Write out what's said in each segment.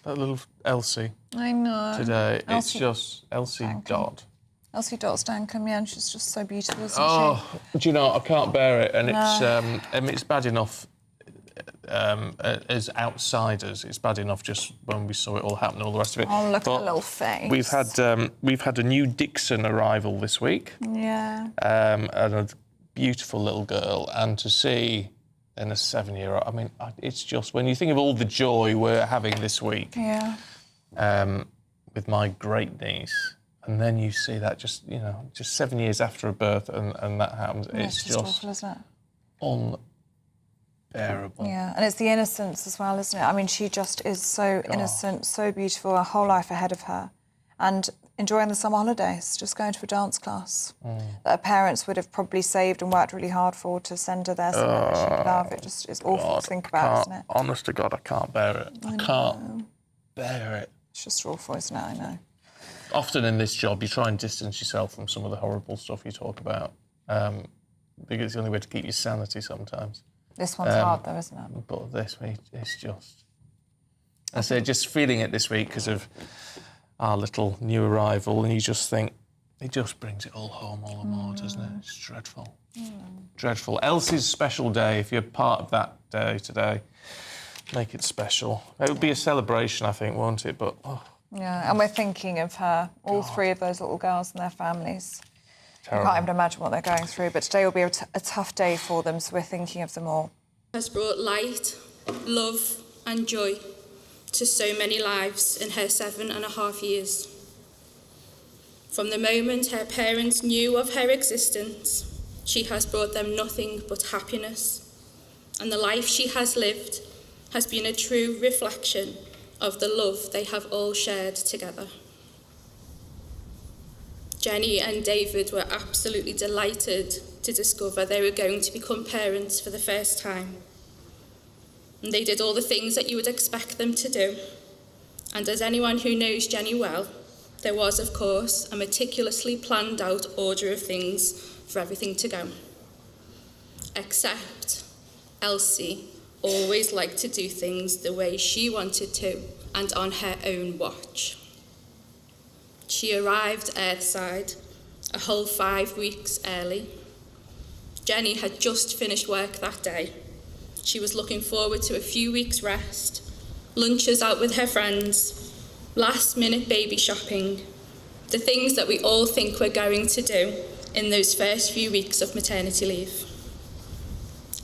That little Elsie. I know. Today, it's just Elsie Dot. Elsie Dot Stancombe, yeah, and she's just so beautiful, isn't she? Oh, do you know, I can't bear it. And it's bad enough as outsiders. It's bad enough just when we saw it all happen and all the rest of it. Oh, look at her little face. We've had a new Dixon arrival this week. Yeah. And a beautiful little girl. And to see in a 7-year-old, I mean, it's just, when you think of all the joy we're having this week with my great niece, and then you see that just 7 years after a birth and that happens, Yeah, it's just awful, isn't it? Unbearable. Yeah, and it's the innocence as well, isn't it? I mean, she just is so innocent, so beautiful, her whole life ahead of her. And enjoying the summer holidays, just going to a dance class that her parents would have probably saved and worked really hard for to send her there somewhere that she could love. It just is awful to think about, isn't it? Honest to God, I can't bear it. I can't bear it. It's just awful, isn't it? I know. Often in this job, you try and distance yourself from some of the horrible stuff you talk about, because it's the only way to keep your sanity sometimes. This one's hard, though, isn't it? But this week, it's just... I say, just feeling it this week because of our little new arrival, and you just think, it just brings it all home all the more, doesn't it? It's dreadful. Dreadful. Elsie's special day, if you're part of that day today, make it special. It would be a celebration, I think, won't it? But, yeah, and we're thinking of her, all three of those little girls and their families. Terrible. I can't even imagine what they're going through, but today will be a tough day for them, so we're thinking of them all. Has brought light, love and joy to so many lives in her 7.5 years. From the moment her parents knew of her existence, she has brought them nothing but happiness, and the life she has lived has been a true reflection of the love they have all shared together. Jenny and David were absolutely delighted to discover they were going to become parents for the first time. And they did all the things that you would expect them to do. And as anyone who knows Jenny well, there was, of course, a meticulously planned out order of things for everything to go. Except Elsie always liked to do things the way she wanted to and on her own watch. She arrived Earthside a whole 5 weeks early. Jenny had just finished work that day. She was looking forward to a few weeks' rest, lunches out with her friends, last-minute baby shopping, the things that we all think we're going to do in those first few weeks of maternity leave.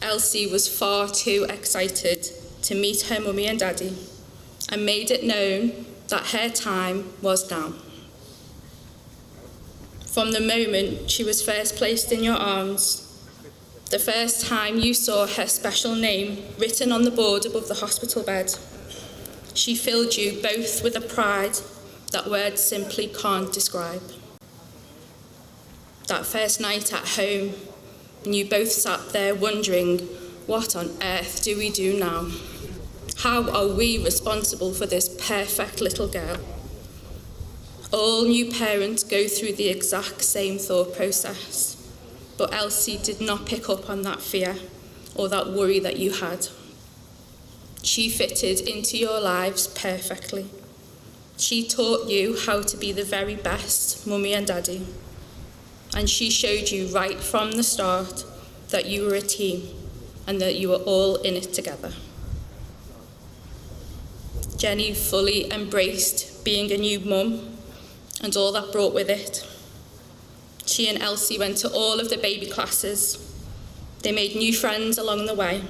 Elsie was far too excited to meet her mummy and daddy and made it known that her time was now. From the moment she was first placed in your arms, the first time you saw her special name written on the board above the hospital bed, she filled you both with a pride that words simply can't describe. That first night at home, and you both sat there wondering, what on earth do we do now? How are we responsible for this perfect little girl? All new parents go through the exact same thought process, but Elsie did not pick up on that fear or that worry that you had. She fitted into your lives perfectly. She taught you how to be the very best mummy and daddy, and she showed you right from the start that you were a team and that you were all in it together. Jenny fully embraced being a new mum and all that brought with it. She and Elsie went to all of the baby classes. They made new friends along the way,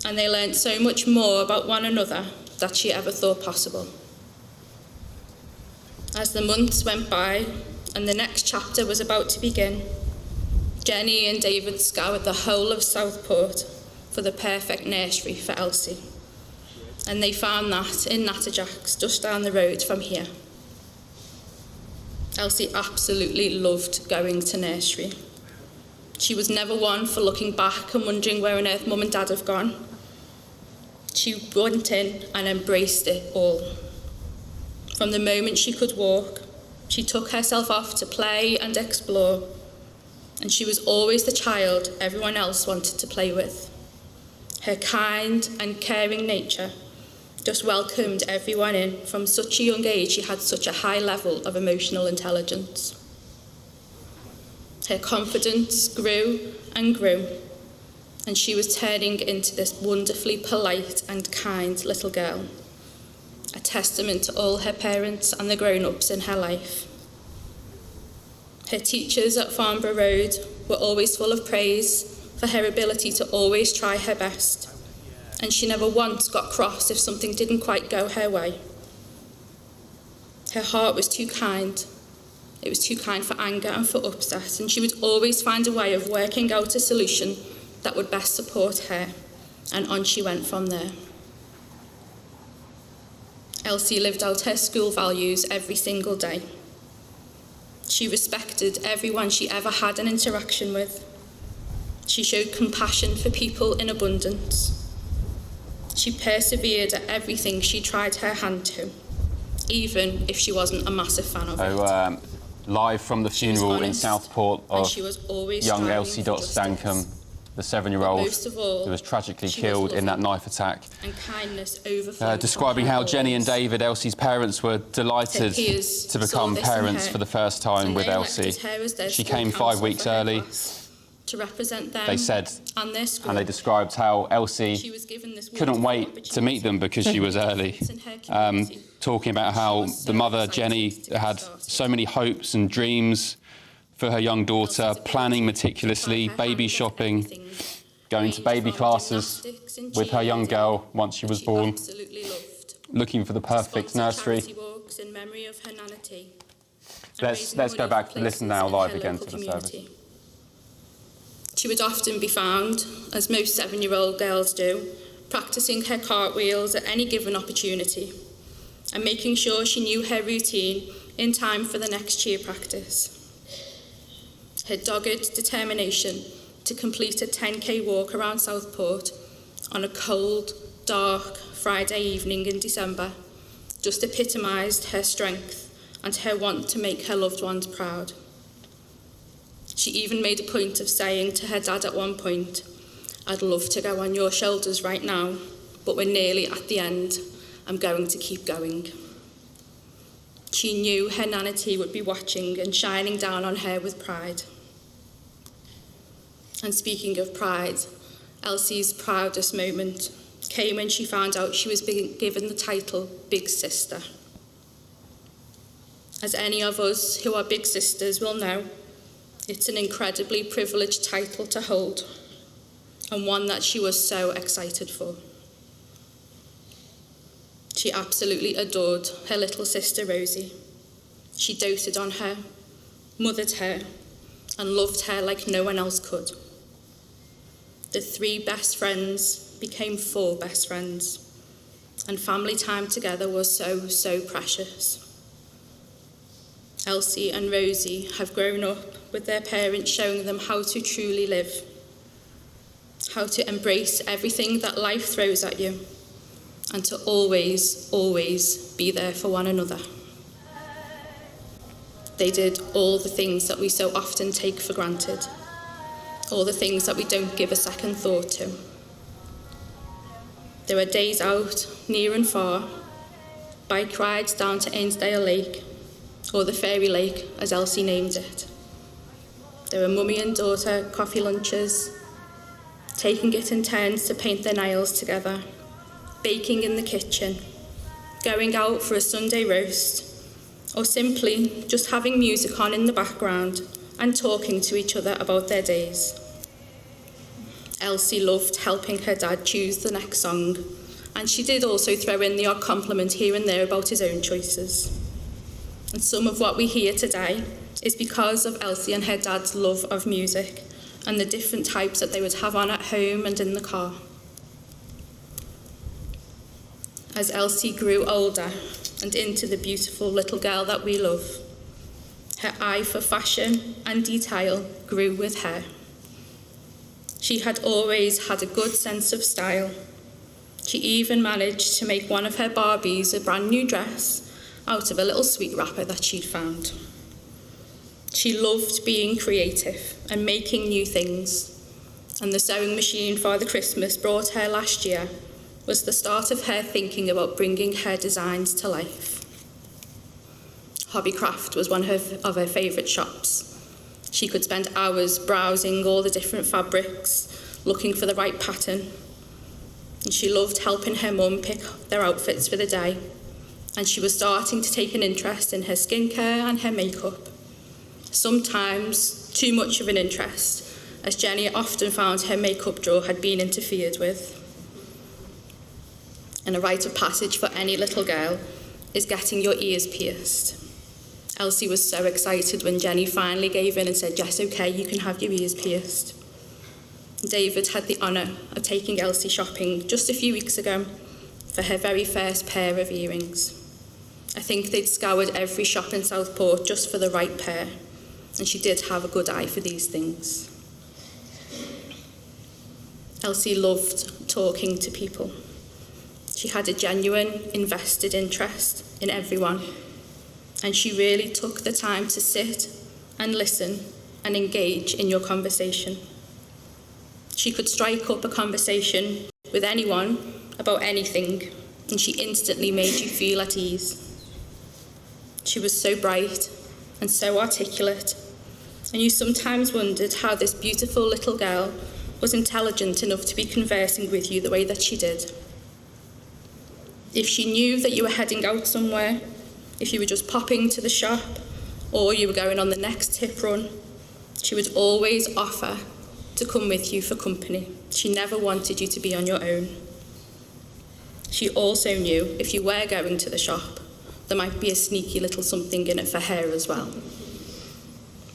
and they learned so much more about one another than she ever thought possible. As the months went by and the next chapter was about to begin, Jenny and David scoured the whole of Southport for the perfect nursery for Elsie, and they found that in Natterjack's, just down the road from here. Elsie absolutely loved going to nursery. She was never one for looking back and wondering where on earth mum and dad have gone. She went in and embraced it all. From the moment she could walk, she took herself off to play and explore, and she was always the child everyone else wanted to play with. Her kind and caring nature just welcomed everyone in. From such a young age, she had such a high level of emotional intelligence. Her confidence grew and grew, and she was turning into this wonderfully polite and kind little girl, a testament to all her parents and the grown-ups in her life. Her teachers at Farnborough Road were always full of praise for her ability to always try her best, and she never once got cross if something didn't quite go her way. Her heart was too kind. It was too kind for anger and for upset, and she would always find a way of working out a solution that would best support her, and on she went from there. Elsie lived out her school values every single day. She respected everyone she ever had an interaction with. She showed compassion for people in abundance. She persevered at everything she tried her hand to, even if she wasn't a massive fan of it. Live from the funeral in Southport of young Elsie Dot Stancombe, Stancombe, the 7-year-old who was tragically killed in that knife attack. Describing how Jenny and David, Elsie's parents, were delighted to become parents for the first time with Elsie. She came 5 weeks early. To represent them, they said, and their school. And they described how Elsie couldn't wait to meet them because she was early. Talking about how the mother, Jenny, had so many hopes and dreams for her young daughter, planning meticulously, baby shopping, going to baby classes with her young girl once she was born, looking for the perfect nursery. Let's go back and listen now live again to the service. She would often be found, as most 7-year-old girls do, practicing her cartwheels at any given opportunity and making sure she knew her routine in time for the next cheer practice. Her dogged determination to complete a 10k walk around Southport on a cold, dark Friday evening in December just epitomised her strength and her want to make her loved ones proud. She even made a point of saying to her dad at one point, "I'd love to go on your shoulders right now, but we're nearly at the end. I'm going to keep going." She knew her nanity would be watching and shining down on her with pride. And speaking of pride, Elsie's proudest moment came when she found out she was being given the title Big Sister. As any of us who are big sisters will know, it's an incredibly privileged title to hold, and one that she was so excited for. She absolutely adored her little sister Rosie. She doted on her, mothered her, and loved her like no one else could. The 3 best friends became 4 best friends, and family time together was so, so precious. Elsie and Rosie have grown up with their parents showing them how to truly live, how to embrace everything that life throws at you, and to always, always be there for one another. They did all the things that we so often take for granted, all the things that we don't give a second thought to. There were days out, near and far, bike rides down to Ainsdale Lake, or the Fairy Lake, as Elsie named it. There were mummy and daughter coffee lunches, taking it in turns to paint their nails together, baking in the kitchen, going out for a Sunday roast, or simply just having music on in the background and talking to each other about their days. Elsie loved helping her dad choose the next song, and she did also throw in the odd compliment here and there about his own choices. And some of what we hear today is because of Elsie and her dad's love of music and the different types that they would have on at home and in the car. As Elsie grew older and into the beautiful little girl that we love, her eye for fashion and detail grew with her. She had always had a good sense of style. She even managed to make one of her Barbies a brand new dress out of a little sweet wrapper that she'd found. She loved being creative and making new things, and the sewing machine Father Christmas brought her last year was the start of her thinking about bringing her designs to life. Hobbycraft was one of her favourite shops. She could spend hours browsing all the different fabrics, looking for the right pattern. And she loved helping her mum pick their outfits for the day. And she was starting to take an interest in her skincare and her makeup. Sometimes too much of an interest, as Jenny often found her makeup drawer had been interfered with. And a rite of passage for any little girl is getting your ears pierced. Elsie was so excited when Jenny finally gave in and said, yes, okay, you can have your ears pierced. David had the honour of taking Elsie shopping just a few weeks ago for her very first pair of earrings. I think they'd scoured every shop in Southport just for the right pair, and she did have a good eye for these things. Elsie loved talking to people. She had a genuine, invested interest in everyone, and she really took the time to sit and listen and engage in your conversation. She could strike up a conversation with anyone about anything, and she instantly made you feel at ease. She was so bright and so articulate, and you sometimes wondered how this beautiful little girl was intelligent enough to be conversing with you the way that she did. If she knew that you were heading out somewhere, if you were just popping to the shop, or you were going on the next tip run, she would always offer to come with you for company. She never wanted you to be on your own. She also knew if you were going to the shop, there might be a sneaky little something in it for her as well.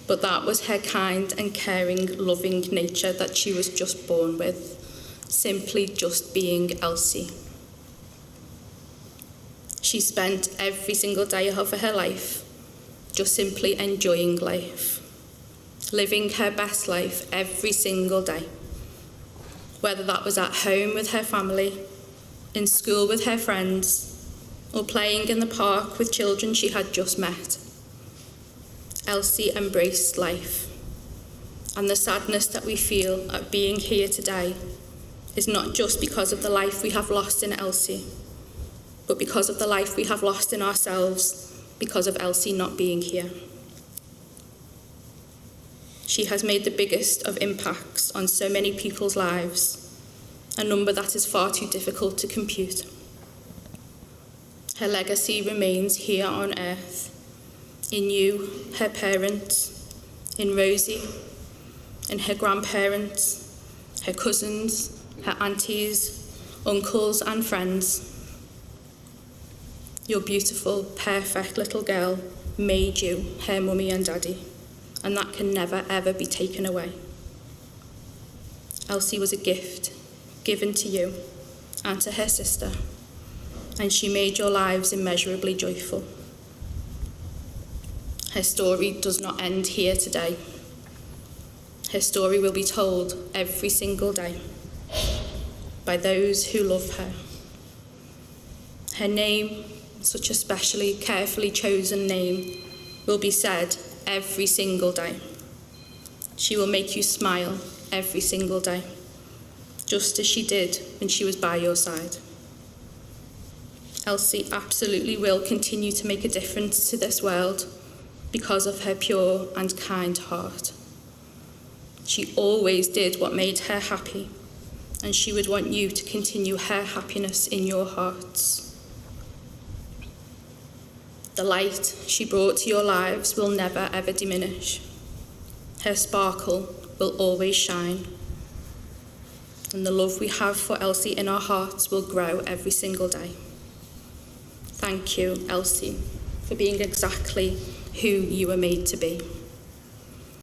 But that was her kind and caring, loving nature that she was just born with, simply just being Elsie. She spent every single day of her life just simply enjoying life, living her best life every single day, whether that was at home with her family, in school with her friends, or playing in the park with children she had just met. Elsie embraced life, and the sadness that we feel at being here today is not just because of the life we have lost in Elsie, but because of the life we have lost in ourselves because of Elsie not being here. She has made the biggest of impacts on so many people's lives, a number that is far too difficult to compute. Her legacy remains here on earth, in you, her parents, in Rosie, in her grandparents, her cousins, her aunties, uncles and friends. Your beautiful, perfect little girl made you her mummy and daddy, and that can never, ever be taken away. Elsie was a gift given to you and to her sister, and she made your lives immeasurably joyful. Her story does not end here today. Her story will be told every single day by those who love her. Her name, such a specially, carefully chosen name, will be said every single day. She will make you smile every single day, just as she did when she was by your side. Elsie absolutely will continue to make a difference to this world because of her pure and kind heart. She always did what made her happy, and she would want you to continue her happiness in your hearts. The light she brought to your lives will never ever diminish. Her sparkle will always shine. And the love we have for Elsie in our hearts will grow every single day. Thank you, Elsie, for being exactly who you were made to be.